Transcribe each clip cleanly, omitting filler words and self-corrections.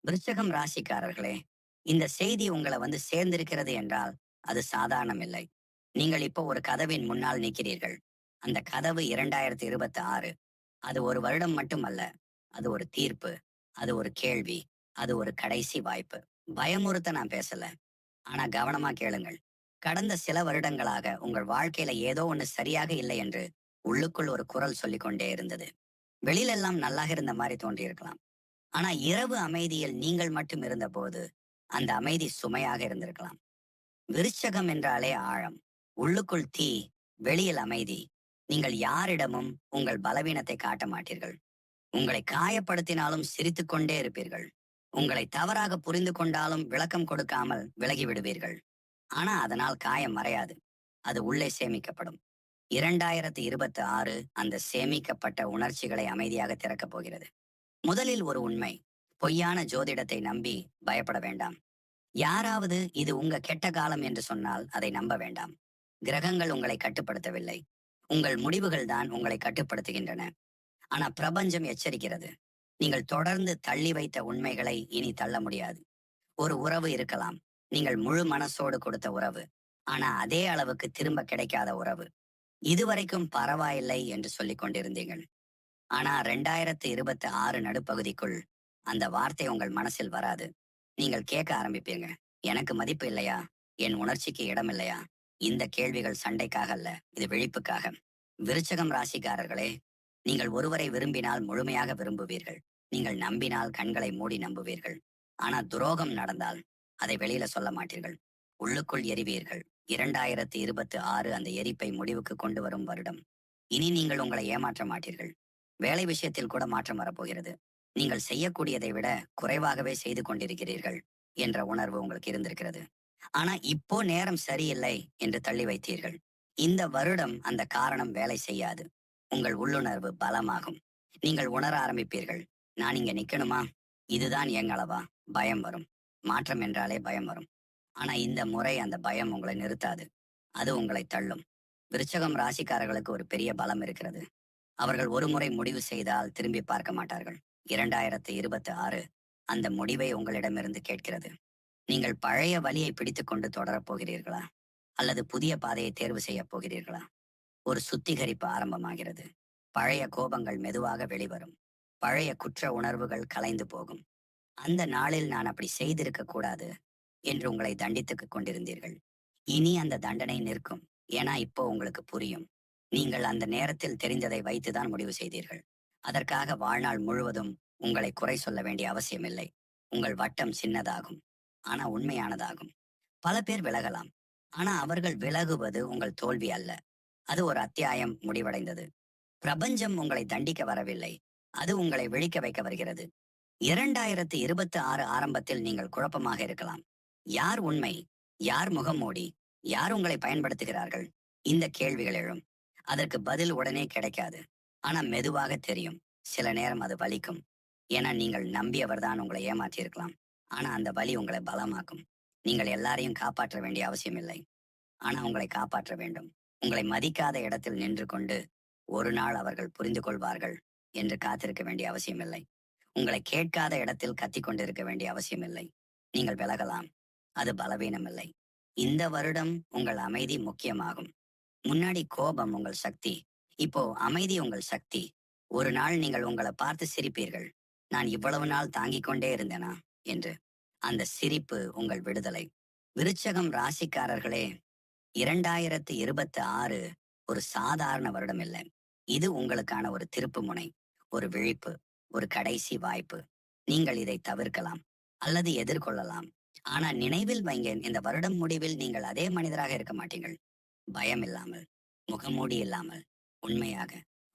விருச்சகம் ராசிக்காரர்களே, இந்த செய்தி உங்கள சேர்ந்திருக்கிறது என்றால், அது சாதாரணம் இல்லை. நீங்கள் இப்போ ஒரு கதவின் முன்னால் நிற்கிறீர்கள். அந்த கதவு 2026. அது ஒரு வருடம் மட்டுமல்ல. அது ஒரு தீர்ப்பு. அது ஒரு கேள்வி. அது ஒரு கடைசி வாய்ப்பு. பயமுறுத்த நான் பேசல. ஆனா கவனமா கேளுங்கள். கடந்த சில வருடங்களாக உங்கள் வாழ்க்கையில ஏதோ ஒண்ணு சரியாக இல்லை என்று உள்ளுக்குள் ஒரு குரல் சொல்லிக் கொண்டே இருந்தது. வெளியிலெல்லாம் நல்லாக இருந்த மாரி தோன்றியிருக்கலாம். ஆனா இரவு அமைதியில் நீங்கள் மட்டும் இருந்தபோது, அந்த அமைதி சுமையாக இருந்திருக்கலாம். விருச்சகம் என்றாலே ஆழம். உள்ளுக்குள் தீ, வெளியில் அமைதி. நீங்கள் யாரிடமும் உங்கள் பலவீனத்தை காட்ட மாட்டீர்கள். உங்களை காயப்படுத்தினாலும் சிரித்துக் கொண்டே இருப்பீர்கள். உங்களை தவறாக புரிந்து கொண்டாலும் விளக்கம் கொடுக்காமல் விலகி விடுவீர்கள். ஆனா அதனால் காயம் மறையாது. அது உள்ளே சேமிக்கப்படும். 2026 அந்த சேமிக்கப்பட்ட உணர்ச்சிகளை அமைதியாக திறக்கப் போகிறது. முதலில் ஒரு உண்மை. பொய்யான ஜோதிடத்தை நம்பி பயப்பட வேண்டாம். யாராவது இது உங்க கெட்ட காலம் என்று சொன்னால் அதை நம்ப வேண்டாம். கிரகங்கள் உங்களை கட்டுப்படுத்தவில்லை. உங்கள் முடிவுகள் தான் உங்களை கட்டுப்படுத்துகின்றன. ஆனா பிரபஞ்சம் எச்சரிக்கிறது. நீங்கள் தொடர்ந்து தள்ளி வைத்த உண்மைகளை இனி தள்ள முடியாது. ஒரு உறவு இருக்கலாம். நீங்கள் முழு மனசோடு கொடுத்த உறவு. ஆனா அதே அளவுக்கு திரும்ப கிடைக்காத உறவு. இதுவரைக்கும் பரவாயில்லை என்று சொல்லிக் கொண்டிருந்தீர்கள். ஆனா 2026 நடுப்பகுதிக்குள் அந்த வார்த்தை உங்கள் மனசில் வராது. நீங்கள் கேட்க ஆரம்பிப்பீங்க. எனக்கு மதிப்பு இல்லையா? என் உணர்ச்சிக்கு இடம் இல்லையா? இந்த கேள்விகள் சண்டைக்காக அல்ல, இது விழிப்புக்காக. விருச்சகம் ராசிக்காரர்களே, நீங்கள் ஒருவரை விரும்பினால் முழுமையாக விரும்புவீர்கள். நீங்கள் நம்பினால் கண்களை மூடி நம்புவீர்கள். ஆனா துரோகம் நடந்தால் அதை வெளியில சொல்ல மாட்டீர்கள். உள்ளுக்குள் எரிவீர்கள். 2026 அந்த எரிப்பை முடிவுக்கு கொண்டு வரும் வருடம். இனி நீங்கள் உங்களை ஏமாற்ற மாட்டீர்கள். வேலை விஷயத்தில் கூட மாற்றம் வரப்போகிறது. நீங்கள் செய்யக்கூடியதை விட குறைவாகவே செய்து கொண்டிருக்கிறீர்கள் என்ற உணர்வு உங்களுக்கு இருந்திருக்கிறது. ஆனா இப்போ நேரம் சரியில்லை என்று தள்ளி வைத்தீர்கள். இந்த வருடம் அந்த காரணம் வேலை செய்யாது. உங்கள் உள்ளுணர்வு பலமாகும். நீங்கள் உணர ஆரம்பிப்பீர்கள். நான் இங்க நிக்கணுமா? இதுதான் என் அளவா? பயம் வரும். மாற்றம் என்றாலே பயம் வரும். ஆனா இந்த முறை அந்த பயம் உங்களை நிறுத்தாது. அது உங்களை தள்ளும். விருச்சகம் ராசிக்காரர்களுக்கு ஒரு பெரிய பலம் இருக்கிறது. அவர்கள் ஒருமுறை முடிவு செய்தால் திரும்பி பார்க்க மாட்டார்கள். 2026 அந்த முடிவை உங்களிடமிருந்து கேட்கிறது. நீங்கள் பழைய வழியை பிடித்துக்கொண்டு தொடரப் போகிறீர்களா? அல்லது புதிய பாதையை தேர்வு செய்யப் போகிறீர்களா? ஒரு சுத்திகரிப்பு ஆரம்பமாகிறது. பழைய கோபங்கள் மெதுவாக வெளிவரும். பழைய குற்ற உணர்வுகள் கலைந்து போகும். அந்த நாளில் நான் அப்படி செய்திருக்க கூடாது என்று உங்களை தண்டித்துக் கொண்டிருந்தீர்கள். இனி அந்த தண்டனை நிற்கும். ஏன்னா இப்போ உங்களுக்கு புரியும். நீங்கள் அந்த நேரத்தில் தெரிந்ததை வைத்துதான் முடிவு செய்தீர்கள். அதற்காக வாழ்நாள் முழுவதும் உங்களை குறை சொல்ல வேண்டிய அவசியமில்லை. உங்கள் வட்டம் சின்னதாகும். ஆனா உண்மையானதாகும். பல பேர் விலகலாம். ஆனா அவர்கள் விலகுவது உங்கள் தோல்வி அல்ல. அது ஒரு அத்தியாயம் முடிவடைந்தது. பிரபஞ்சம் உங்களை தண்டிக்க வரவில்லை. அது உங்களை விழிக்க வைக்க வருகிறது. 2026 ஆரம்பத்தில் நீங்கள் குழப்பமாக இருக்கலாம். யார் உண்மை? யார் முகமூடி? யார் உங்களை பயன்படுத்துகிறார்கள்? இந்த கேள்விகள் எழும். அதற்கு பதில் உடனே கிடைக்காது. ஆனா மெதுவாக தெரியும். சில நேரம் அது வலிக்கும். ஏன்னா நீங்கள் நம்பியவர்தான் உங்களை ஏமாற்றியிருக்கலாம். ஆனா அந்த வலி உங்களை பலமாக்கும். நீங்கள் எல்லாரையும் காப்பாற்ற வேண்டிய அவசியமில்லை. ஆனா உங்களை காப்பாற்ற வேண்டும். உங்களை மதிக்காத இடத்தில் நின்று கொண்டு ஒரு நாள் அவர்கள் புரிந்து கொள்வார்கள் என்று காத்திருக்க வேண்டிய அவசியமில்லை. உங்களை கேட்காத இடத்தில் கத்திக் கொண்டிருக்க வேண்டிய அவசியமில்லை. நீங்கள் விலகலாம். அது பலவீனம் இல்லை. இந்த வருடம் உங்கள் அமைதி முக்கியமாகும். முன்னாடி கோபம் உங்கள் சக்தி. இப்போ அமைதி உங்கள் சக்தி. ஒரு நாள் நீங்கள் உங்களை பார்த்து சிரிப்பீர்கள். நான் இவ்வளவு நாள் தாங்கிக் கொண்டே இருந்தேனா என்று. அந்த சிரிப்பு உங்கள் விடுதலை. விருச்சகம் ராசிக்காரர்களே, 2026 ஒரு சாதாரண வருடம் இல்லை. இது உங்களுக்கான ஒரு திருப்பு முனை, ஒரு விழிப்பு, ஒரு கடைசி வாய்ப்பு. நீங்கள் இதை தவிர்க்கலாம் அல்லது எதிர்கொள்ளலாம். ஆனா நினைவில் வைங்க, இந்த வருடம் முடிவில் நீங்கள் அதே மனிதராக இருக்க மாட்டீங்கள். பயம் இல்லாமல், முகமூடி இல்லாமல், உண்மையாக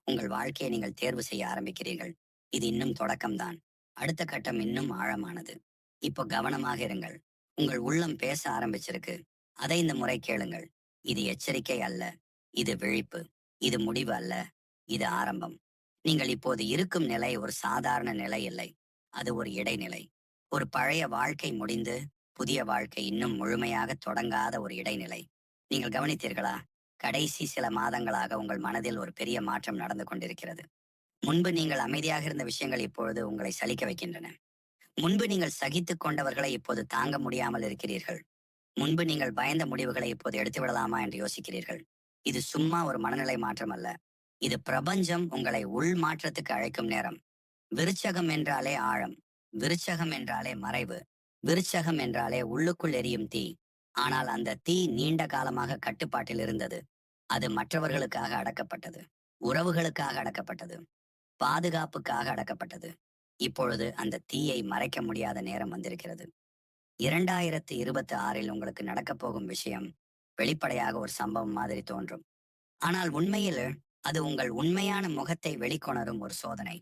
உங்கள் வாழ்க்கையை நீங்கள் தேர்வு செய்ய ஆரம்பிக்கிறீர்கள். இது இன்னும் தொடக்கம்தான். அடுத்த கட்டம் இன்னும் ஆழமானது. இப்போ கவனமாக இருங்கள். உங்கள் உள்ளம் பேச ஆரம்பிச்சிருக்கு. அதை இந்த முறை கேளுங்கள். இது எச்சரிக்கை அல்ல. இது விழிப்பு. இது முடிவு அல்ல. இது ஆரம்பம். நீங்கள் இப்போது இருக்கும் நிலை ஒரு சாதாரண நிலை இல்லை. அது ஒரு இடைநிலை. ஒரு பழைய வாழ்க்கை முடிந்து, புதிய வாழ்க்கை இன்னும் முழுமையாக தொடங்காத ஒரு இடைநிலை. நீங்கள் கவனித்தீர்களா? கடைசி சில மாதங்களாக உங்கள் மனதில் ஒரு பெரிய மாற்றம் நடந்து கொண்டிருக்கிறது. முன்பு நீங்கள் அமைதியாக இருந்த விஷயங்கள் இப்பொழுது உங்களை சலிக்க வைக்கின்றன. முன்பு நீங்கள் சகித்துக் கொண்டவர்களை இப்போது தாங்க முடியாமல் இருக்கிறீர்கள். முன்பு நீங்கள் பயந்த முடிவுகளை இப்போது எடுத்து விடலாமா என்று யோசிக்கிறீர்கள். இது சும்மா ஒரு மனநிலை மாற்றம் அல்ல. இது பிரபஞ்சம் உங்களை உள் மாற்றத்துக்கு அழைக்கும் நேரம். விருச்சகம் என்றாலே ஆழம். விருச்சகம் என்றாலே மறைவு. விருச்சகம் என்றாலே உள்ளுக்குள் எரியும் தீ. ஆனால் அந்த தீ நீண்ட காலமாக கட்டுப்பாட்டில் இருந்தது. அது மற்றவர்களுக்காக அடக்கப்பட்டது. உறவுகளுக்காக அடக்கப்பட்டது. பாதுகாப்புக்காக அடக்கப்பட்டது. இப்பொழுது அந்த தீயை மறைக்க முடியாத நேரம் வந்திருக்கிறது. 2026 உங்களுக்கு நடக்கப் போகும் விஷயம் வெளிப்படையாக ஒரு சம்பவம் மாதிரி தோன்றும். ஆனால் உண்மையில் அது உங்கள் உண்மையான முகத்தை வெளிக்கொணரும் ஒரு சோதனை.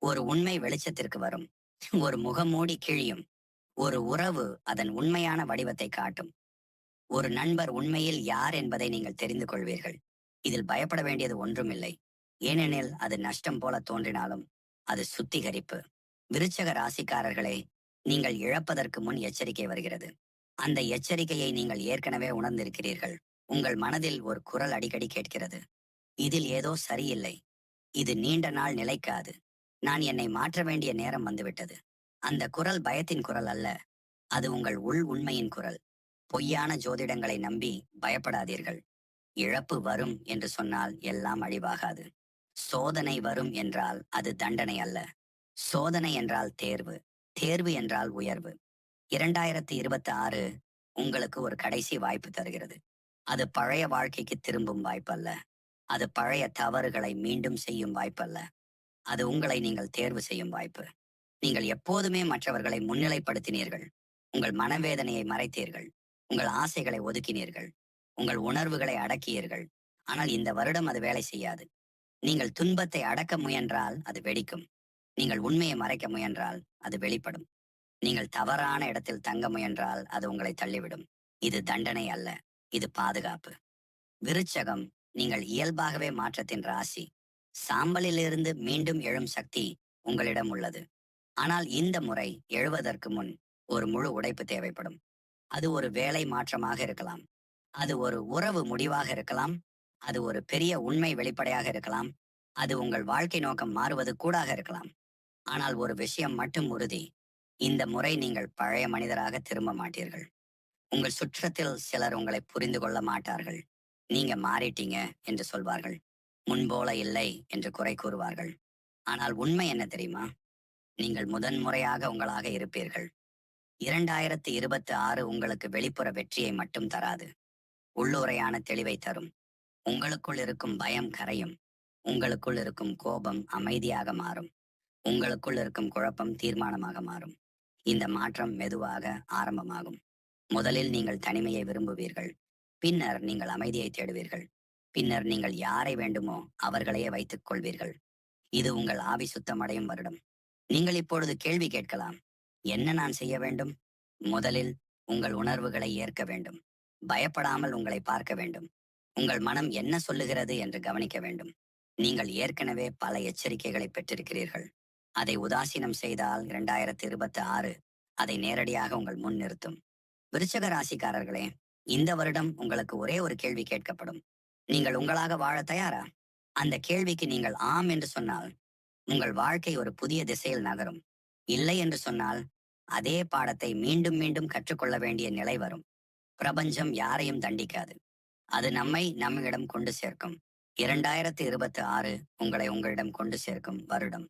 ஒரு உண்மை வெளிச்சத்திற்கு வரும். ஒரு முகமூடி கிழியும். ஒரு உறவு அதன் உண்மையான வடிவத்தை காட்டும். ஒரு நண்பர் உண்மையில் யார் என்பதை நீங்கள் தெரிந்து கொள்வீர்கள். இதில் பயப்பட வேண்டியது ஒன்றுமில்லை. ஏனெனில் அது நஷ்டம் போல தோன்றினாலும் அது சுத்திகரிப்பு. விருச்சக ராசிக்காரர்களே, நீங்கள் இழப்பதற்கு முன் எச்சரிக்கை வருகிறது. அந்த எச்சரிக்கையை நீங்கள் ஏற்கனவே உணர்ந்திருக்கிறீர்கள். உங்கள் மனதில் ஒரு குரல் அடிக்கடி கேட்கிறது. இதில் ஏதோ சரியில்லை. இது நீண்ட நாள் நிலைக்காது. நான் என்னை மாற்ற வேண்டிய நேரம் வந்துவிட்டது. அந்த குரல் பயத்தின் குரல் அல்ல. அது உங்கள் உள் உண்மையின் குரல். பொய்யான ஜோதிடங்களை நம்பி பயப்படாதீர்கள். இழப்பு வரும் என்று சொன்னால் எல்லாம் அழிவாகாது. சோதனை வரும் என்றால் அது தண்டனை அல்ல. சோதனை என்றால் தேர்வு. தேர்வு என்றால் உயர்வு. 2026 உங்களுக்கு ஒரு கடைசி வாய்ப்பு தருகிறது. அது பழைய வாழ்க்கைக்கு திரும்பும் வாய்ப்பல்ல. அது பழைய தவறுகளை மீண்டும் செய்யும் வாய்ப்பல்ல. அது உங்களை நீங்கள் தேர்வு செய்யும் வாய்ப்பு. நீங்கள் எப்போதுமே மற்றவர்களை முன்னிலைப்படுத்தினீர்கள். உங்கள் மனவேதனையை மறைத்தீர்கள். உங்கள் ஆசைகளை ஒதுக்கினீர்கள். உங்கள் உணர்வுகளை அடக்கியீர்கள். ஆனால் இந்த வருடம் அது வேலை செய்யாது. நீங்கள் துன்பத்தை அடக்க முயன்றால் அது வெடிக்கும். நீங்கள் உண்மையை மறைக்க முயன்றால் அது வெளிப்படும். நீங்கள் தவறான இடத்தில் தங்க முயன்றால் அது உங்களை தள்ளிவிடும். இது தண்டனை அல்ல. இது பாதுகாப்பு. விருச்சகம், நீங்கள் இயல்பாகவே மாற்றத்தின் ராசி. சாம்பலிலிருந்து மீண்டும் எழும் சக்தி உங்களிடம் உள்ளது. ஆனால் இந்த முறை எழுவதற்கு முன் ஒரு முழு உடைப்பு தேவைப்படும். அது ஒரு வேலை மாற்றமாக இருக்கலாம். அது ஒரு உறவு முடிவாக இருக்கலாம். அது ஒரு பெரிய உண்மை வெளிப்படையாக இருக்கலாம். அது உங்கள் வாழ்க்கை நோக்கம் மாறுவது கூடாக இருக்கலாம். ஆனால் ஒரு விஷயம் மட்டும் உறுதி. இந்த முறை நீங்கள் பழைய மனிதராக திரும்ப மாட்டீர்கள். உங்கள் சுற்றத்தில் சிலர் உங்களை புரிந்து கொள்ள மாட்டார்கள். நீங்க மாறிட்டீங்க என்று சொல்வார்கள். முன்போல இல்லை என்று குறை கூறுவார்கள். ஆனால் உண்மை என்ன தெரியுமா? நீங்கள் முதன்முறையாக உங்களாக இருப்பீர்கள். 2026 உங்களுக்கு வெளிப்புற வெற்றியை மட்டும் தராது. உள்ளுரையான தெளிவை தரும். உங்களுக்குள் இருக்கும் பயம் கரையும். உங்களுக்குள் இருக்கும் கோபம் அமைதியாக மாறும். உங்களுக்குள் இருக்கும் குழப்பம் தீர்மானமாக மாறும். இந்த மாற்றம் மெதுவாக ஆரம்பமாகும். முதலில் நீங்கள் தனிமையை விரும்புவீர்கள். பின்னர் நீங்கள் அமைதியை தேடுவீர்கள். பின்னர் நீங்கள் யாரை வேண்டுமோ அவர்களையே வைத்துக் கொள்வீர்கள். இது உங்கள் ஆவி சுத்தமடையும் வருடம். நீங்கள் இப்பொழுது கேள்வி கேட்கலாம். என்ன நான் செய்ய வேண்டும்? முதலில் உங்கள் உணர்வுகளை ஏற்க வேண்டும். பயப்படாமல் உங்களை பார்க்க வேண்டும். உங்கள் மனம் என்ன சொல்லுகிறது என்று கவனிக்க வேண்டும். நீங்கள் ஏற்கனவே பல எச்சரிக்கைகளை பெற்றிருக்கிறீர்கள். அதை உதாசீனம் செய்தால் 2026 அதை நேரடியாக உங்கள் முன் நிறுத்தும். விருச்சக ராசிக்காரர்களே, இந்த வருடம் உங்களுக்கு ஒரே ஒரு கேள்வி கேட்கப்படும். நீங்கள் உங்களாக வாழ தயாரா? அந்த கேள்விக்கு நீங்கள் ஆம் என்று சொன்னால் உங்கள் வாழ்க்கை ஒரு புதிய திசையில் நகரும். இல்லை என்று சொன்னால் அதே பாடத்தை மீண்டும் மீண்டும் கற்றுக்கொள்ள வேண்டிய நிலை வரும். பிரபஞ்சம் யாரையும் தண்டிக்காது. அது நம்மிடம் கொண்டு சேர்க்கும். 2026 உங்களை உங்களிடம் கொண்டு சேர்க்கும் வருடம்.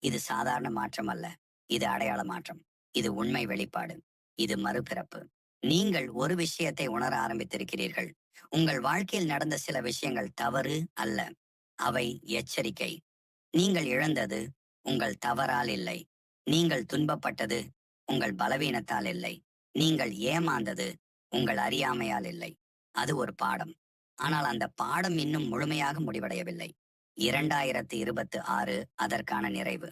இது சாதாரண மாற்றம் அல்ல. இது அடையாள மாற்றம். இது உண்மை வெளிப்பாடு. இது மறுபிறப்பு. நீங்கள் ஒரு விஷயத்தை உணர ஆரம்பித்திருக்கிறீர்கள். உங்கள் வாழ்க்கையில் நடந்த சில விஷயங்கள் தவறு அல்ல. அவை எச்சரிக்கை. நீங்கள் இழந்தது உங்கள் தவறால் இல்லை. நீங்கள் துன்பப்பட்டது உங்கள் பலவீனத்தால் இல்லை. நீங்கள் ஏமாந்தது உங்கள் அறியாமையால் இல்லை. அது ஒரு பாடம். ஆனால் அந்த பாடம் இன்னும் முழுமையாக முடிவடையவில்லை. 2026 அதற்கான நிறைவு.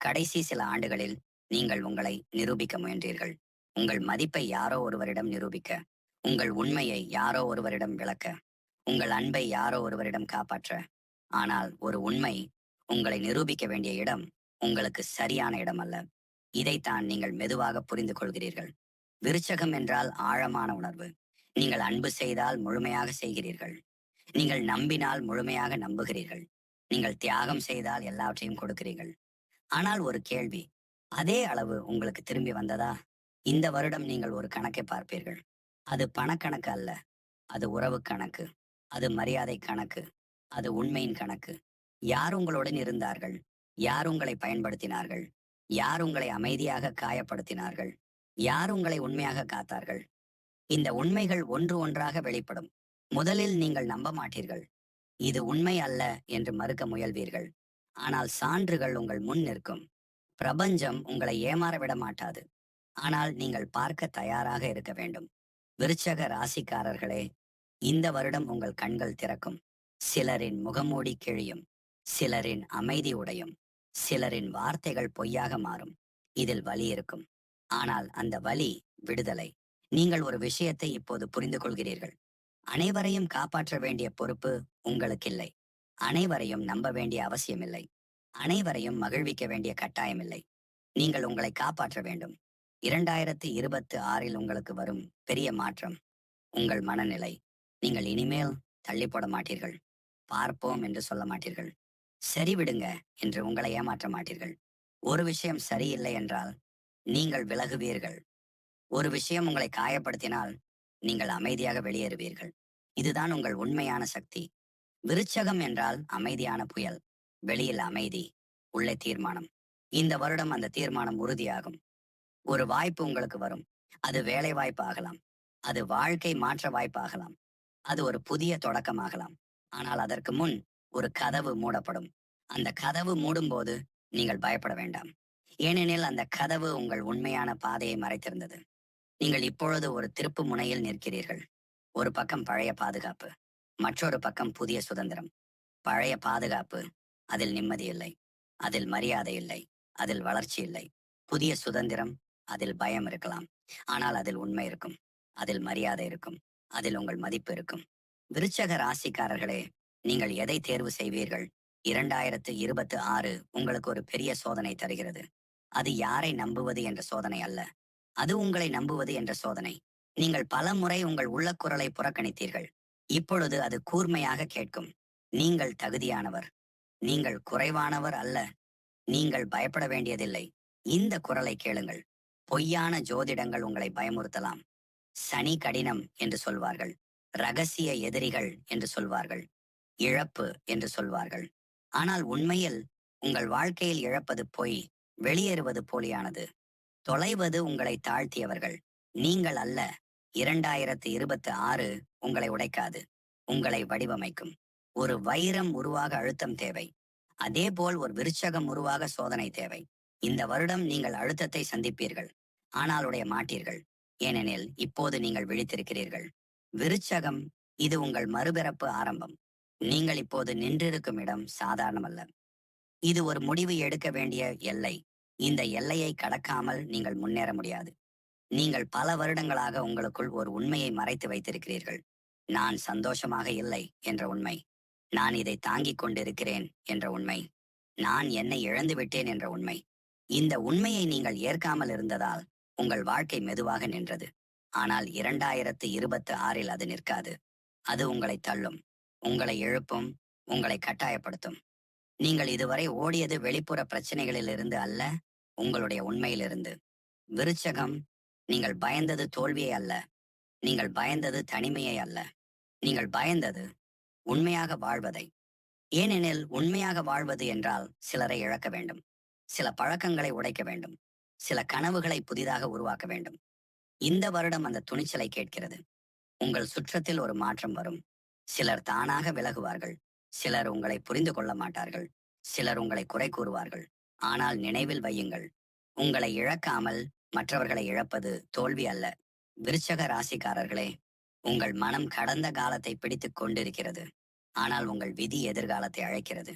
கடைசி சில ஆண்டுகளில் நீங்கள் உங்களை நிரூபிக்க முயன்றீர்கள். உங்கள் மதிப்பை யாரோ ஒருவரிடம் நிரூபிக்க. உங்கள் உண்மையை யாரோ ஒருவரிடம் விளக்க. உங்கள் அன்பை யாரோ ஒருவரிடம் காப்பாற்ற. ஆனால் ஒரு உண்மை உங்களை நிரூபிக்க வேண்டிய இடம் உங்களுக்கு சரியான இடம் அல்ல. இதைத்தான் நீங்கள் மெதுவாக புரிந்து கொள்கிறீர்கள். விருச்சகம் என்றால் ஆழமான உணர்வு. நீங்கள் அன்பு செய்தால் முழுமையாக செய்கிறீர்கள். நீங்கள் நம்பினால் முழுமையாக நம்புகிறீர்கள். நீங்கள் தியாகம் செய்தால் எல்லாவற்றையும் கொடுக்கிறீர்கள். ஆனால் ஒரு கேள்வி. அதே அளவு உங்களுக்கு திரும்பி வந்ததா? இந்த வருடம் நீங்கள் ஒரு கணக்கை பார்ப்பீர்கள். அது பணக்கணக்கு அல்ல. அது உறவு கணக்கு. அது மரியாதை கணக்கு. அது உண்மையின் கணக்கு. யார் உங்களுடன் இருந்தார்கள்? யார் உங்களை பயன்படுத்தினார்கள்? யார் உங்களை அமைதியாக காயப்படுத்தினார்கள்? யார் உங்களை உண்மையாக காத்தார்கள்? இந்த உண்மைகள் ஒன்று ஒன்றாக வெளிப்படும். முதலில் நீங்கள் நம்ப மாட்டீர்கள். இது உண்மை அல்ல என்று மறுக்க முயல்வீர்கள். ஆனால் சான்றுகள் உங்கள் முன் நிற்கும். பிரபஞ்சம் உங்களை ஏமாற விட மாட்டாது. ஆனால் நீங்கள் பார்க்க தயாராக இருக்க வேண்டும். விருச்சக ராசிக்காரர்களே, இந்த வருடம் உங்கள் கண்கள் திறக்கும். சிலரின் முகமூடி கிழியும். சிலரின் அமைதி உடையும். சிலரின் வார்த்தைகள் பொய்யாக மாறும். இதில் வலி இருக்கும். ஆனால் அந்த வலி விடுதலை. நீங்கள் ஒரு விஷயத்தை இப்போது புரிந்து கொள்கிறீர்கள். அனைவரையும் காப்பாற்ற வேண்டிய பொறுப்பு உங்களுக்கில்லை. அனைவரையும் நம்ப வேண்டிய அவசியமில்லை. அனைவரையும் மகிழ்விக்க வேண்டிய கட்டாயமில்லை. நீங்கள் உங்களை காப்பாற்ற வேண்டும். 2026இல் உங்களுக்கு வரும் பெரிய மாற்றம் உங்கள் மனநிலை. நீங்கள் இனிமேல் தள்ளி போட மாட்டீர்கள். பார்ப்போம் என்று சொல்ல மாட்டீர்கள். சரி விடுங்க என்று உங்களை ஏமாற்ற மாட்டீர்கள். ஒரு விஷயம் சரியில்லை என்றால் நீங்கள் விலகுவீர்கள். ஒரு விஷயம் உங்களை காயப்படுத்தினால் நீங்கள் அமைதியாக வெளியேறுவீர்கள். இதுதான் உங்கள் உண்மையான சக்தி. விருச்சகம் என்றால் அமைதியான புயல். வெளியில் அமைதி, உள்ளே தீர்மானம். இந்த வருடம் அந்த தீர்மானம் உறுதியாகும். ஒரு வாய்ப்பு உங்களுக்கு வரும். அது வேலை வாய்ப்பு ஆகலாம். அது வாழ்க்கை மாற்ற வாய்ப்பாகலாம். அது ஒரு புதிய தொடக்கமாகலாம். ஆனால் அதற்கு முன் ஒரு கதவு மூடப்படும். அந்த கதவு மூடும்போது நீங்கள் பயப்பட வேண்டாம். ஏனெனில் அந்த கதவு உங்கள் உண்மையான பாதையை மறைத்திருந்தது. நீங்கள் இப்பொழுது ஒரு திருப்பு முனையில் நிற்கிறீர்கள். ஒரு பக்கம் பழைய பாதுகாப்பு. மற்றொரு பக்கம் புதிய சுதந்திரம். பழைய பாதுகாப்பு, அதில் நிம்மதி இல்லை. அதில் மரியாதை இல்லை. அதில் வளர்ச்சி இல்லை. புதிய சுதந்திரம், அதில் பயம் இருக்கலாம். ஆனால் அதில் உண்மை இருக்கும். அதில் மரியாதை இருக்கும். அதில் உங்கள் மதிப்பு இருக்கும். விருச்சக ராசிக்காரர்களே, நீங்கள் எதை தேர்வு செய்வீர்கள்? 2026 உங்களுக்கு ஒரு பெரிய சோதனை தருகிறது. அது யாரை நம்புவது என்ற சோதனை அல்ல. அது உங்களை நம்புவது என்ற சோதனை. நீங்கள் பல முறை உங்கள் உள்ளக்குரலை புறக்கணித்தீர்கள். இப்பொழுது அது கூர்மையாக கேட்கும். நீங்கள் தகுதியானவர். நீங்கள் குறைவானவர் அல்ல. நீங்கள் பயப்பட வேண்டியதில்லை. இந்த குரலை கேளுங்கள். பொய்யான ஜோதிடங்கள் உங்களை பயமுறுத்தலாம். சனி கடினம் என்று சொல்வார்கள். ரகசிய எதிரிகள் என்று சொல்வார்கள். இழப்பு என்று சொல்வார்கள். ஆனால் உண்மையில் உங்கள் வாழ்க்கையில் இழப்பது பொய், வெளியேறுவது போலியானது. தொலைவது உங்களை தாழ்த்தியவர்கள். நீங்கள் அல்ல. 2026 உங்களை உடைக்காது. உங்களை வடிவமைக்கும். ஒரு வைரம் உருவாக அழுத்தம் தேவை. அதேபோல் ஒரு விருச்சகம் உருவாக சோதனை தேவை. இந்த வருடம் நீங்கள் அழுத்தத்தை சந்திப்பீர்கள். ஆனால் உடைய மாட்டீர்கள். ஏனெனில் இப்போது நீங்கள் விழித்திருக்கிறீர்கள். விருச்சகம், இது உங்கள் மறுபிறப்பு ஆரம்பம். நீங்கள் இப்போது நின்றிருக்கும் இடம் சாதாரணமல்ல. இது ஒரு முடிவு எடுக்க வேண்டிய எல்லை. இந்த எல்லையை கடக்காமல் நீங்கள் முன்னேற முடியாது. நீங்கள் பல வருடங்களாக உங்களுக்குள் ஒரு உண்மையை மறைத்து வைத்திருக்கிறீர்கள். நான் சந்தோஷமாக இல்லை என்ற உண்மை. நான் இதை தாங்கிக் கொண்டிருக்கிறேன் என்ற உண்மை. நான் என்னை இழந்து விட்டேன் என்ற உண்மை. இந்த உண்மையை நீங்கள் ஏற்காமல் இருந்ததால் உங்கள் வாழ்க்கை மெதுவாக நின்றது. ஆனால் 2026இல் அது நிற்காது. அது உங்களை தள்ளும். உங்களை எழுப்பும். உங்களை கட்டாயப்படுத்தும். நீங்கள் இதுவரை ஓடியது வெளிப்புற பிரச்சனைகளிலிருந்து அல்ல, உங்களுடைய உண்மையிலிருந்து. விருச்சகம், நீங்கள் பயந்தது தோல்வியை அல்ல. நீங்கள் பயந்தது தனிமையை அல்ல. நீங்கள் பயந்தது உண்மையாக வாழ்வதை. ஏனெனில் உண்மையாக வாழ்வது என்றால் சிலரை இழக்க வேண்டும். சில பழக்கங்களை உடைக்க வேண்டும். சில கனவுகளை புதிதாக உருவாக்க வேண்டும். இந்த வருடம் அந்த துணிச்சலை கேட்கிறது. உங்கள் சுற்றத்தில் ஒரு மாற்றம் வரும். சிலர் தானாக விலகுவார்கள். சிலர் உங்களை புரிந்து கொள்ள மாட்டார்கள். சிலர் உங்களை குறை கூறுவார்கள். ஆனால் நினைவில் வையுங்கள், உங்களை இழக்காமல் மற்றவர்களை இழப்பது தோல்வி அல்ல. விருச்சக ராசிக்காரர்களே, உங்கள் மனம் கடந்த காலத்தை பிடித்துக் கொண்டிருக்கிறது. ஆனால் உங்கள் விதி எதிர்காலத்தை அழைக்கிறது.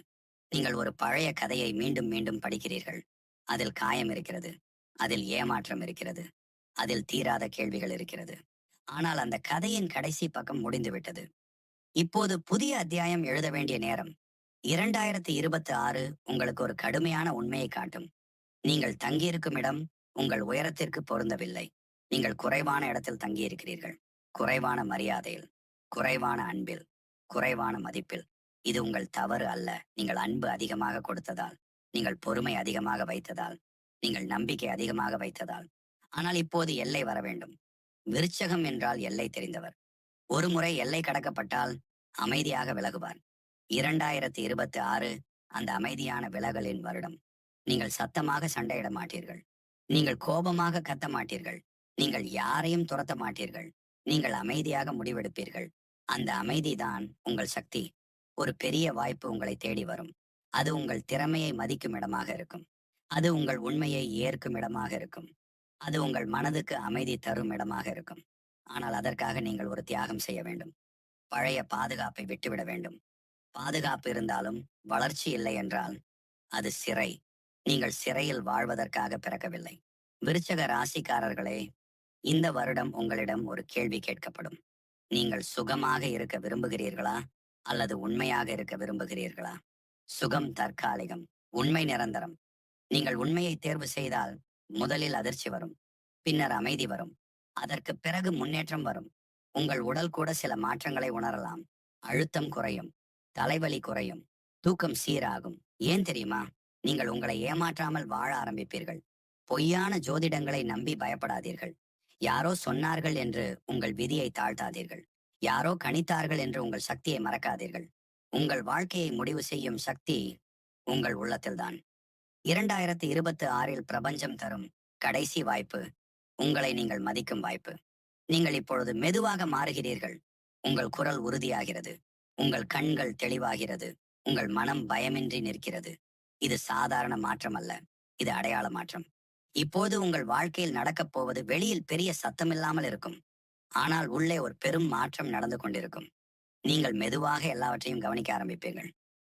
நீங்கள் ஒரு பழைய கதையை மீண்டும் மீண்டும் படிக்கிறீர்கள். அதில் காயம் இருக்கிறது. அதில் ஏமாற்றம் இருக்கிறது. அதில் தீராத கேள்விகள் இருக்கிறது. ஆனால் அந்த கதையின் கடைசி பக்கம் முடிந்துவிட்டது. இப்போது புதிய அத்தியாயம் எழுத வேண்டிய நேரம். 2026 உங்களுக்கு ஒரு கடுமையான உண்மையை காட்டும். நீங்கள் தங்கியிருக்கும் இடம் உங்கள் உயரத்திற்கு பொருந்தவில்லை. நீங்கள் குறைவான இடத்தில் தங்கியிருக்கிறீர்கள். குறைவான மரியாதையில், குறைவான அன்பில், குறைவான மதிப்பில். இது உங்கள் தவறு அல்ல. நீங்கள் அன்பு அதிகமாக கொடுத்ததால், நீங்கள் பொறுமை அதிகமாக வைத்ததால், நீங்கள் நம்பிக்கை அதிகமாக வைத்ததால். ஆனால் இப்போது எல்லை வர வேண்டும். விருச்சகம் என்றால் எல்லை தெரிந்தவர். ஒரு முறை எல்லை கடக்கப்பட்டால் அமைதியாக விலகுவார். 2026 அந்த அமைதியான விலகலின் வருடம். நீங்கள் சத்தமாக சண்டையிட மாட்டீர்கள். நீங்கள் கோபமாக கத்த மாட்டீர்கள். நீங்கள் யாரையும் துரத்த மாட்டீர்கள். நீங்கள் அமைதியாக முடிவெடுப்பீர்கள். அந்த அமைதிதான் உங்கள் சக்தி. ஒரு பெரிய வாய்ப்பு உங்களை தேடி வரும். அது உங்கள் திறமையை மதிக்கும் இடமாக இருக்கும். அது உங்கள் உண்மையை ஏற்கும் இடமாக இருக்கும். அது உங்கள் மனதுக்கு அமைதி தரும் இடமாக இருக்கும். ஆனால் அதற்காக நீங்கள் ஒரு தியாகம் செய்ய வேண்டும். பழைய பாதுகாப்பை விட்டுவிட வேண்டும். பாதுகாப்பு இருந்தாலும் வளர்ச்சி இல்லை என்றால் அது சிறை. நீங்கள் சிறையில் வாழ்வதற்காக பிறக்கவில்லை. விருச்சக ராசிக்காரர்களே, இந்த வருடம் உங்களிடம் ஒரு கேள்வி கேட்கப்படும். நீங்கள் சுகமாக இருக்க விரும்புகிறீர்களா? அல்லது உண்மையாக இருக்க விரும்புகிறீர்களா? சுகம் தற்காலிகம், உண்மை நிரந்தரம். நீங்கள் உண்மையை தேர்வு செய்தால் முதலில் அதிர்ச்சி வரும், பின்னர் அமைதி வரும், அதற்கு பிறகு முன்னேற்றம் வரும். உங்கள் உடல் கூட சில மாற்றங்களை உணரலாம். அழுத்தம் குறையும், தலைவலி குறையும், தூக்கம் சீராகும். ஏன் தெரியுமா? நீங்கள் உங்களை ஏமாற்றாமல் வாழ ஆரம்பிப்பீர்கள். பொய்யான ஜோதிடங்களை நம்பி பயப்படாதீர்கள். யாரோ சொன்னார்கள் என்று உங்கள் விதியை தாழ்த்தாதீர்கள். யாரோ கணித்தார்கள் என்று உங்கள் சக்தியை மறக்காதீர்கள். உங்கள் வாழ்க்கையை முடிவு செய்யும் சக்தி உங்கள் உள்ளத்தில்தான். 2026 பிரபஞ்சம் தரும் கடைசி வாய்ப்பு உங்களை நீங்கள் மதிக்கும் வாய்ப்பு. நீங்கள் இப்பொழுது மெதுவாக மாறுகிறீர்கள். உங்கள் குரல் உறுதியாகிறது. உங்கள் கண்கள் தெளிவாகிறது. உங்கள் மனம் பயமின்றி நிற்கிறது. இது சாதாரண மாற்றம் அல்ல. இது அடையாள மாற்றம். இப்போது உங்கள் வாழ்க்கையில் நடக்கப் போவது வெளியில் பெரிய சத்தமில்லாமல் இருக்கும். ஆனால் உள்ளே ஒரு பெரும் மாற்றம் நடந்து கொண்டிருக்கும். நீங்கள் மெதுவாக எல்லாவற்றையும் கவனிக்க ஆரம்பிப்பீர்கள்.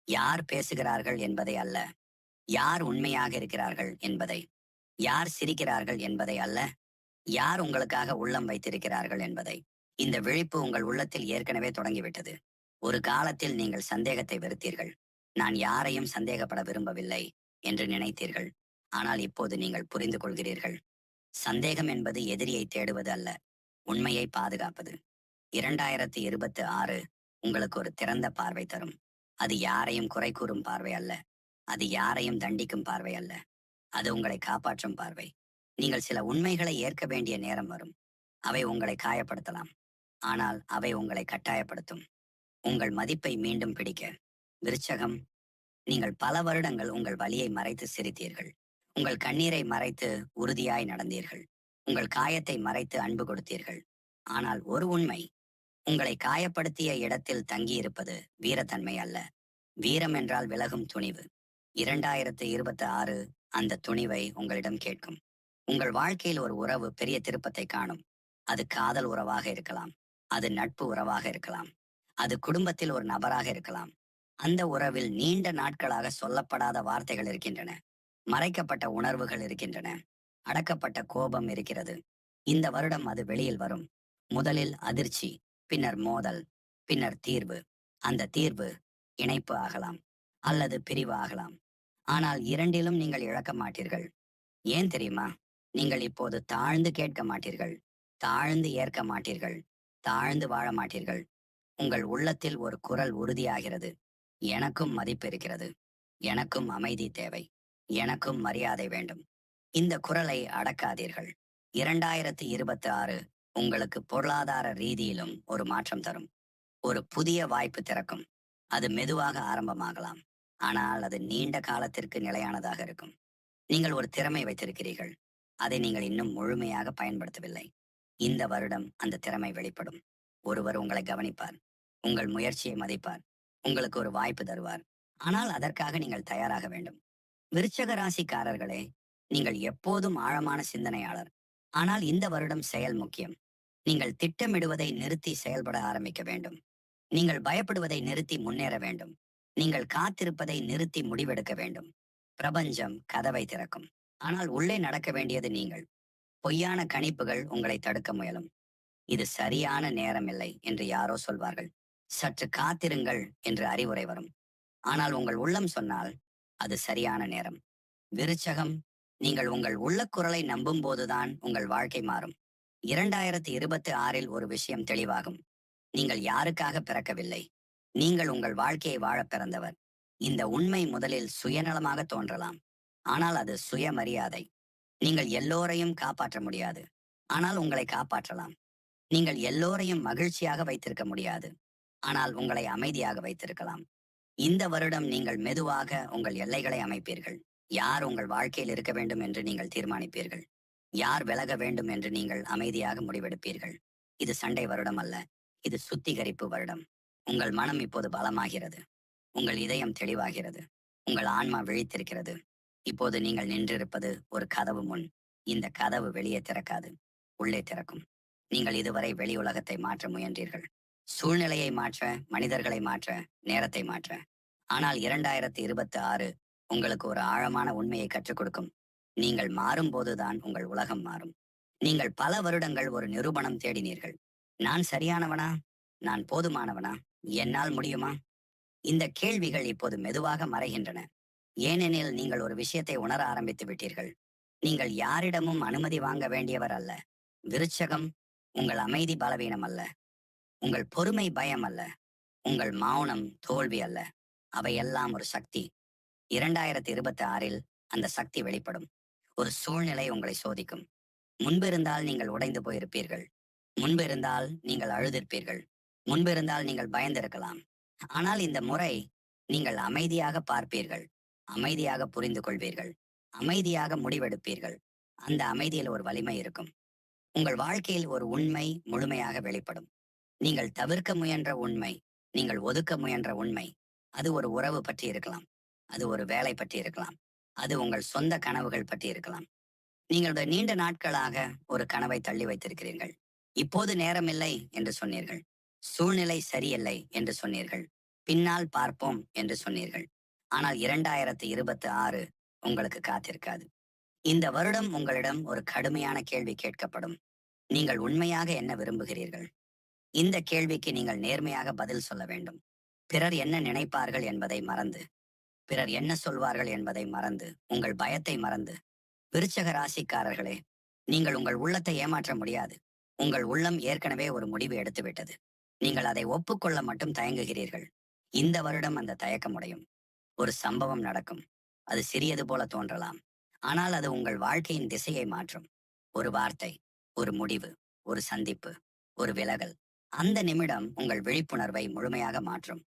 யார் பேசுகிறார்கள் என்பதை அல்ல, யார் உண்மையாக இருக்கிறார்கள் என்பதை. யார் சிரிக்கிறார்கள் என்பதை அல்ல, யார் உங்களுக்காக உள்ளம் வைத்திருக்கிறார்கள் என்பதை. இந்த விழிப்பு உங்கள் உள்ளத்தில் ஏற்கனவே தொடங்கிவிட்டது. ஒரு காலத்தில் நீங்கள் சந்தேகத்தை வெறுத்தீர்கள். நான் யாரையும் சந்தேகப்பட விரும்பவில்லை என்று நினைத்தீர்கள். ஆனால் இப்போது நீங்கள் புரிந்து கொள்கிறீர்கள். சந்தேகம் என்பது எதிரியை தேடுவது அல்ல, உண்மையை பாதுகாப்பது. 2026 உங்களுக்கு ஒரு திறந்த பார்வை தரும். அது யாரையும் குறை கூறும் பார்வை அல்ல. அது யாரையும் தண்டிக்கும் பார்வை அல்ல. அது உங்களை காப்பாற்றும் பார்வை. நீங்கள் சில உண்மைகளை ஏற்க வேண்டிய நேரம் வரும். அவை உங்களை காயப்படுத்தலாம். ஆனால் அவை உங்களை கட்டாயப்படுத்தும். உங்கள் மதிப்பை மீண்டும் பிடிக்க. விருச்சகம், நீங்கள் பல வருடங்கள் உங்கள் வலியை மறைத்து சிரித்தீர்கள். உங்கள் கண்ணீரை மறைத்து உறுதியாய் நடந்தீர்கள். உங்கள் காயத்தை மறைத்து அன்பு கொடுத்தீர்கள். ஆனால் ஒரு உண்மை, உங்களை காயப்படுத்திய இடத்தில் தங்கியிருப்பது வீரத்தன்மை அல்ல. வீரம் என்றால் விலகும் துணிவு. 2026 அந்த துணிவை உங்களிடம் கேட்கும். உங்கள் வாழ்க்கையில் ஒரு உறவு பெரிய திருப்பத்தை காணும். அது காதல் உறவாக இருக்கலாம். அது நட்பு உறவாக இருக்கலாம். அது குடும்பத்தில் ஒரு நபராக இருக்கலாம். அந்த உறவில் நீண்ட நாட்களாக சொல்லப்படாத வார்த்தைகள் இருக்கின்றன. மறைக்கப்பட்ட உணர்வுகள் இருக்கின்றன. அடக்கப்பட்ட கோபம் இருக்கிறது. இந்த வருடம் அது வெளியில் வரும். முதலில் அதிர்ச்சி, பின்னர் மோதல், பின்னர் தீர்வு. அந்த தீர்வு இணைப்பு ஆகலாம் அல்லது பிரிவு ஆகலாம். ஆனால் இரண்டிலும் நீங்கள் இழக்க மாட்டீர்கள். ஏன் தெரியுமா? நீங்கள் இப்போது தாழ்ந்து கேட்க மாட்டீர்கள். தாழ்ந்து ஏற்க மாட்டீர்கள். தாழ்ந்து வாழ மாட்டீர்கள். உங்கள் உள்ளத்தில் ஒரு குரல் உறுதியாகிறது. எனக்கும் மதிப்பு இருக்கிறது. எனக்கும் அமைதி தேவை. எனக்கும் மரியாதை வேண்டும். இந்த குரலை அடக்காதீர்கள். 2026 உங்களுக்கு பொருளாதார ரீதியிலும் ஒரு மாற்றம் தரும். ஒரு புதிய வாய்ப்பு திறக்கும். அது மெதுவாக ஆரம்பமாகலாம். ஆனால் அது நீண்ட காலத்திற்கு நிலையானதாக இருக்கும். நீங்கள் ஒரு திறமை வைத்திருக்கிறீர்கள். அதை நீங்கள் இன்னும் முழுமையாக பயன்படுத்தவில்லை. இந்த வருடம் அந்த திறமை வெளிப்படும். ஒருவர் உங்களை கவனிப்பார். உங்கள் முயற்சியை மதிப்பார். உங்களுக்கு ஒரு வாய்ப்பு தருவார். ஆனால் அதற்காக நீங்கள் தயாராக வேண்டும். விருச்சக ராசிக்காரர்களே, நீங்கள் எப்போதும் ஆழமான சிந்தனையாளர். ஆனால் இந்த வருடம் செயல் முக்கியம். நீங்கள் திட்டமிடுவதை நிறுத்தி செயல்பட ஆரம்பிக்க வேண்டும். நீங்கள் பயப்படுவதை நிறுத்தி முன்னேற வேண்டும். நீங்கள் காத்திருப்பதை நிறுத்தி முடிவெடுக்க வேண்டும். பிரபஞ்சம் கதவை திறக்கும். ஆனால் உள்ளே நடக்க வேண்டியது நீங்கள். பொய்யான கணிப்புகள் உங்களை தடுக்க முயலும். இது சரியான நேரம் இல்லை என்று யாரோ சொல்வார்கள். சற்று காத்திருங்கள் என்று அறிவுரை வரும். ஆனால் உங்கள் உள்ளம் சொன்னால் அது சரியான நேரம். விருச்சகம், நீங்கள் உங்கள் உள்ளக்குரலை நம்பும் போதுதான் உங்கள் வாழ்க்கை மாறும். 2026 ஒரு விஷயம் தெளிவாகும். நீங்கள் யாருக்காக பிறக்கவில்லை. நீங்கள் உங்கள் வாழ்க்கையை வாழப் பிறந்தவர். இந்த உண்மை முதலில் சுயநலமாக தோன்றலாம். ஆனால் அது சுயமரியாதை. நீங்கள் எல்லோரையும் காப்பாற்ற முடியாது. ஆனால் உங்களை காப்பாற்றலாம். நீங்கள் எல்லோரையும் மகிழ்ச்சியாக வைத்திருக்க முடியாது. ஆனால் உங்களை அமைதியாக வைத்திருக்கலாம். இந்த வருடம் நீங்கள் மெதுவாக உங்கள் எல்லைகளை அமைப்பீர்கள். யார் உங்கள் வாழ்க்கையில் இருக்க வேண்டும் என்று நீங்கள் தீர்மானிப்பீர்கள். யார் விலக வேண்டும் என்று நீங்கள் அமைதியாக முடிவெடுப்பீர்கள். இது சண்டை வருடம் அல்ல. இது சுத்திகரிப்பு வருடம். உங்கள் மனம் இப்போது பலமாகிறது. உங்கள் இதயம் தெளிவாகிறது. உங்கள் ஆன்மா விழித்திருக்கிறது. இப்போது நீங்கள் நின்றிருப்பது ஒரு கதவு முன். இந்த கதவு வெளியே திறக்காது. உள்ளே திறக்கும். நீங்கள் இதுவரை வெளி உலகத்தை மாற்ற முயன்றீர்கள். சூழ்நிலையை மாற்ற, மனிதர்களை மாற்ற, நேரத்தை மாற்ற. ஆனால் 2026 உங்களுக்கு ஒரு ஆழமான உண்மையை கற்றுக் கொடுக்கும். நீங்கள் மாறும்போதுதான் உங்கள் உலகம் மாறும். நீங்கள் பல வருடங்கள் ஒரு நிரூபணம் தேடினீர்கள். நான் சரியானவனா? நான் போதுமானவனா? என்னால் முடியுமா? இந்த கேள்விகள் இப்போது மெதுவாக மறைகின்றன. ஏனெனில் நீங்கள் ஒரு விஷயத்தை உணர ஆரம்பித்து விட்டீர்கள். நீங்கள் யாரிடமும் அனுமதி வாங்க வேண்டியவர் அல்ல. விருட்சகம், உங்கள் அமைதி பலவீனம் அல்ல. உங்கள் பொறுமை பயம் அல்ல. உங்கள் மௌனம் தோல்வி அல்ல. அவையெல்லாம் ஒரு சக்தி. 2026 அந்த சக்தி வெளிப்படும். ஒரு சூழ்நிலை உங்களை சோதிக்கும். முன்பிருந்தால் நீங்கள் உடைந்து போயிருப்பீர்கள். முன்பிருந்தால் நீங்கள் அழுதிருப்பீர்கள். முன்பிருந்தால் நீங்கள் பயந்திருக்கலாம். ஆனால் இந்த முறை நீங்கள் அமைதியாக பார்ப்பீர்கள். அமைதியாக புரிந்து கொள்வீர்கள். அமைதியாக முடிவெடுப்பீர்கள். அந்த அமைதியில் ஒரு வலிமை இருக்கும். உங்கள் வாழ்க்கையில் ஒரு உண்மை முழுமையாக வெளிப்படும். நீங்கள் தவிர்க்க முயன்ற உண்மை, நீங்கள் ஒதுக்க முயன்ற உண்மை. அது ஒரு உறவு பற்றி இருக்கலாம். அது ஒரு வேலை பற்றி இருக்கலாம். அது உங்கள் சொந்த கனவுகள் பற்றி இருக்கலாம். நீங்கள் நீண்ட நாட்களாக ஒரு கனவை தள்ளி வைத்திருக்கிறீர்கள். இப்போது நேரமில்லை என்று சொன்னீர்கள். சூழ்நிலை சரியில்லை என்று சொன்னீர்கள். பின்னால் பார்ப்போம் என்று சொன்னீர்கள். ஆனால் 2026 உங்களுக்கு காத்திருக்காது. இந்த வருடம் உங்களிடம் ஒரு கடுமையான கேள்வி கேட்கப்படும். நீங்கள் உண்மையாக என்ன விரும்புகிறீர்கள்? இந்த கேள்விக்கு நீங்கள் நேர்மையாக பதில் சொல்ல வேண்டும். பிறர் என்ன நினைப்பார்கள் என்பதை மறந்து, பிறர் என்ன சொல்வார்கள் என்பதை மறந்து, உங்கள் பயத்தை மறந்து. விருச்சக ராசிக்காரர்களே, நீங்கள் உங்கள் உள்ளத்தை ஏமாற்ற முடியாது. உங்கள் உள்ளம் ஏற்கனவே ஒரு முடிவு எடுத்துவிட்டது. நீங்கள் அதை ஒப்புக்கொள்ள மட்டும் தயங்குகிறீர்கள். இந்த வருடம் அந்த தயக்கம் உடையும். ஒரு சம்பவம் நடக்கும். அது சிறியது போல தோன்றலாம். ஆனால் அது உங்கள் வாழ்க்கையின் திசையை மாற்றும். ஒரு வார்த்தை, ஒரு முடிவு, ஒரு சந்திப்பு, ஒரு விலகல். அந்த நிமிடம் உங்கள் விழிப்புணர்வை முழுமையாக மாற்றும்.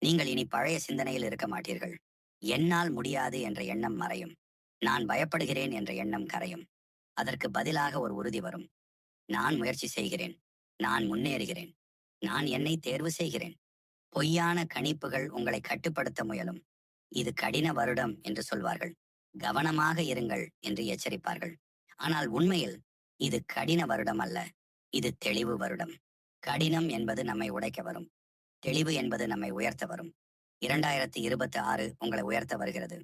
நீங்கள் இனி பழைய சிந்தனையில் இருக்க மாட்டீர்கள். என்னால் முடியாது என்ற எண்ணம் மறையும். நான் பயப்படுகிறேன் என்ற எண்ணம் கரையும். அதற்கு பதிலாக ஒரு உறுதி வரும். நான் முயற்சி செய்கிறேன். நான் முன்னேறுகிறேன். நான் என்னை தேர்வு செய்கிறேன். பொய்யான கணிப்புகள் உங்களை கட்டுப்படுத்த முயலும். இது கடின வருடம் என்று சொல்வார்கள். கவனமாக இருங்கள் என்று எச்சரிப்பார்கள். ஆனால் உண்மையில் இது கடின வருடம் அல்ல. இது தெளிவு வருடம். கடினம் என்பது நம்மை உடைக்க வரும். தெளிவு என்பது நம்மை உயர்த்த வரும். 2026 உங்களை உயர்த்த வருகிறது.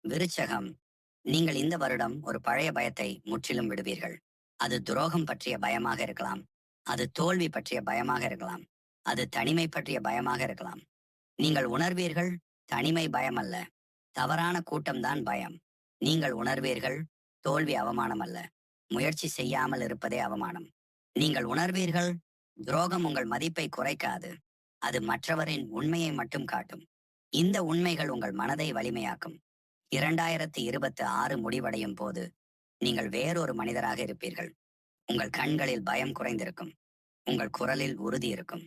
விருச்சகம், நீங்கள் இந்த வருடம் ஒரு பழைய பயத்தை முற்றிலும் விடுவீர்கள். அது துரோகம் பற்றிய பயமாக இருக்கலாம். அது தோல்வி பற்றிய பயமாக இருக்கலாம். அது தனிமை பற்றிய பயமாக இருக்கலாம். நீங்கள் உணர்வீர்கள், தனிமை பயம் அல்ல. தவறான கூட்டம்தான் பயம். நீங்கள் உணர்வீர்கள், தோல்வி அவமானம் அல்ல. முயற்சி செய்யாமல் இருப்பதே அவமானம். நீங்கள் உணர்வீர்கள், துரோகம் உங்கள் மதிப்பை குறைக்காது. அது மற்றவரின் உண்மையை மட்டும் காட்டும். இந்த உண்மைகள் உங்கள் மனதை வலிமையாக்கும். 2026 முடிவடையும் போது நீங்கள் வேறொரு மனிதராக இருப்பீர்கள். உங்கள் கண்களில் பயம் குறைந்திருக்கும். உங்கள் குரலில் உறுதி இருக்கும்.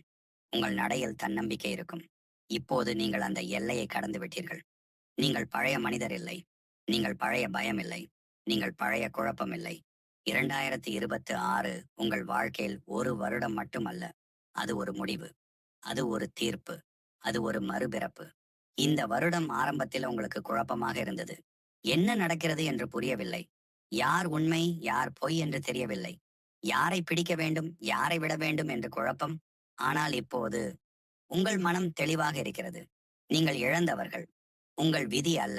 உங்கள் நடையில் தன்னம்பிக்கை இருக்கும். இப்போது நீங்கள் அந்த எல்லையை கடந்து விட்டீர்கள். நீங்கள் பழைய மனிதர் இல்லை. நீங்கள் பழைய பயம் இல்லை. நீங்கள் பழைய குழப்பம் இல்லை. 2026 உங்கள் வாழ்க்கையில் ஒரு வருடம் மட்டுமல்ல. அது ஒரு முடிவு. அது ஒரு தீர்ப்பு. அது ஒரு மறுபிறப்பு. இந்த வருடம் ஆரம்பத்தில் உங்களுக்கு குழப்பமாக இருந்தது. என்ன நடக்கிறது என்று புரியவில்லை. யார் உண்மை, யார் பொய் என்று தெரியவில்லை. யாரை பிடிக்க வேண்டும், யாரை விட வேண்டும் என்று குழப்பம். ஆனால் இப்போது உங்கள் மனம் தெளிவாக இருக்கிறது. நீங்கள் இழந்தவர்கள். உங்கள் விதி அல்ல.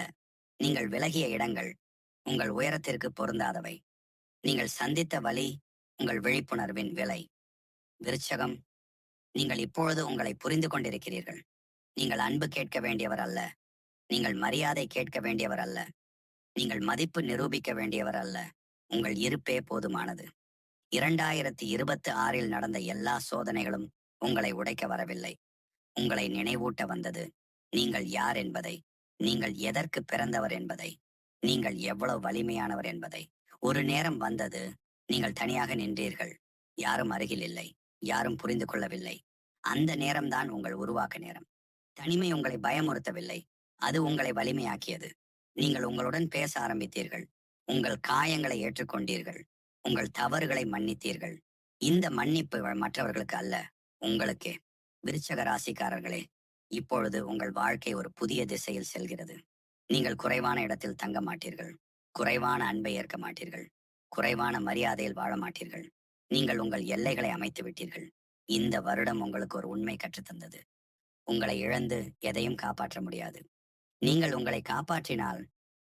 நீங்கள் விலகிய இடங்கள். உங்கள் உயரத்திற்கு பொருந்தாதவை. நீங்கள் சந்தித்த வலி, உங்கள் விழிப்புணர்வின் விலை. விருச்சகம், நீங்கள் இப்பொழுது உங்களை புரிந்து கொண்டிருக்கிறீர்கள். நீங்கள் அன்பு கேட்க வேண்டியவர் அல்ல. நீங்கள் மரியாதை கேட்க வேண்டியவர் அல்ல. நீங்கள் மதிப்பு நிரூபிக்க வேண்டியவர் அல்ல. உங்கள் இருப்பே போதுமானது. 2026 நடந்த எல்லா சோதனைகளும் உங்களை உடைக்க வரவில்லை. உங்களை நினைவூட்ட வந்தது. நீங்கள் யார் என்பதை, நீங்கள் எதற்கு பிறந்தவர் என்பதை, நீங்கள் எவ்வளவு வலிமையானவர் என்பதை. ஒரு நேரம் வந்தது, நீங்கள் தனியாக நின்றீர்கள். யாரும் அருகில் இல்லை. யாரும் புரிந்து கொள்ளவில்லை. அந்த நேரம்தான் உங்கள் உருவாக்க நேரம். தனிமை உங்களை பயமுறுத்தவில்லை. அது உங்களை வலிமையாக்கியது. நீங்கள் உங்களுடன் பேச ஆரம்பித்தீர்கள். உங்கள் காயங்களை ஏற்றுக்கொண்டீர்கள். உங்கள் தவறுகளை மன்னித்தீர்கள். இந்த மன்னிப்பு மற்றவர்களுக்கு அல்ல, உங்களுக்கே. விருச்சக ராசிக்காரர்களே, இப்பொழுது உங்கள் வாழ்க்கை ஒரு புதிய திசையில் செல்கிறது. நீங்கள் குறைவான இடத்தில் தங்க மாட்டீர்கள். குறைவான அன்பை ஏற்க மாட்டீர்கள். குறைவான மரியாதையில் வாழ மாட்டீர்கள். நீங்கள் உங்கள் எல்லைகளை அமைத்து விட்டீர்கள். இந்த வருடம் உங்களுக்கு ஒரு உண்மை கற்றுத்தந்தது. உங்களை இழந்து எதையும் காப்பாற்ற முடியாது. நீங்கள் உங்களை காப்பாற்றினால்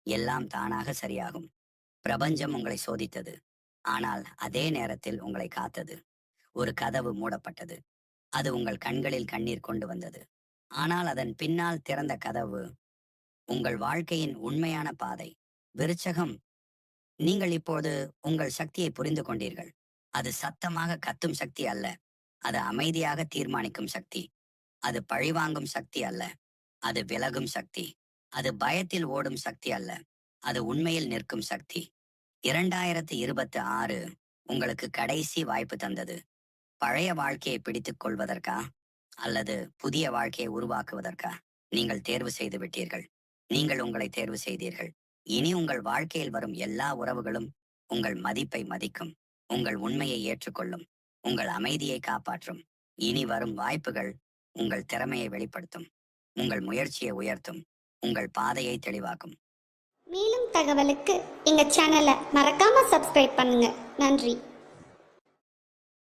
எல்லாம் தானாக சரியாகும். பிரபஞ்சம் உங்களை சோதித்தது. ஆனால் அதே நேரத்தில் உங்களை காத்தது. ஒரு கதவு மூடப்பட்டது. அது உங்கள் கண்களில் கண்ணீர் கொண்டு வந்தது. ஆனால் அதன் பின்னால் திறந்த கதவு உங்கள் வாழ்க்கையின் உண்மையான பாதை. விருச்சகம், நீங்கள் இப்போது உங்கள் சக்தியை புரிந்து கொண்டீர்கள். அது சத்தமாக கத்தும் சக்தி அல்ல. அது அமைதியாக தீர்மானிக்கும் சக்தி. அது பழிவாங்கும் சக்தி அல்ல. அது விலகும் சக்தி. அது பயத்தில் ஓடும் சக்தி அல்ல. அது உண்மையில் நிற்கும் சக்தி. 2026 உங்களுக்கு கடைசி வாய்ப்பு தந்தது. பழைய வாழ்க்கையை பிடித்துக் கொள்வதற்கா அல்லது புதிய வாழ்க்கையை உருவாக்குவதற்கா? நீங்கள் தேர்வு செய்து விட்டீர்கள். நீங்கள் உங்களை தேர்வு செய்தீர்கள். இனி உங்கள் வாழ்க்கையில் வரும் எல்லா உறவுகளும் உங்கள் மதிப்பை மதிக்கும். உங்கள் உண்மையை ஏற்றுக்கொள்ளும். உங்கள் அமைதியை காப்பாற்றும். இனி வரும் வாய்ப்புகள் உங்கள் திறமையை வெளிப்படுத்தும். உங்கள் முயற்சியை உயர்த்தும். உங்கள் பாதையை தெளிவாக்கும். மேலும் தகவலுக்கு எங்கள் சேனலை மறக்காமல் சப்ஸ்கிரைப் பண்ணுங்கள். நன்றி.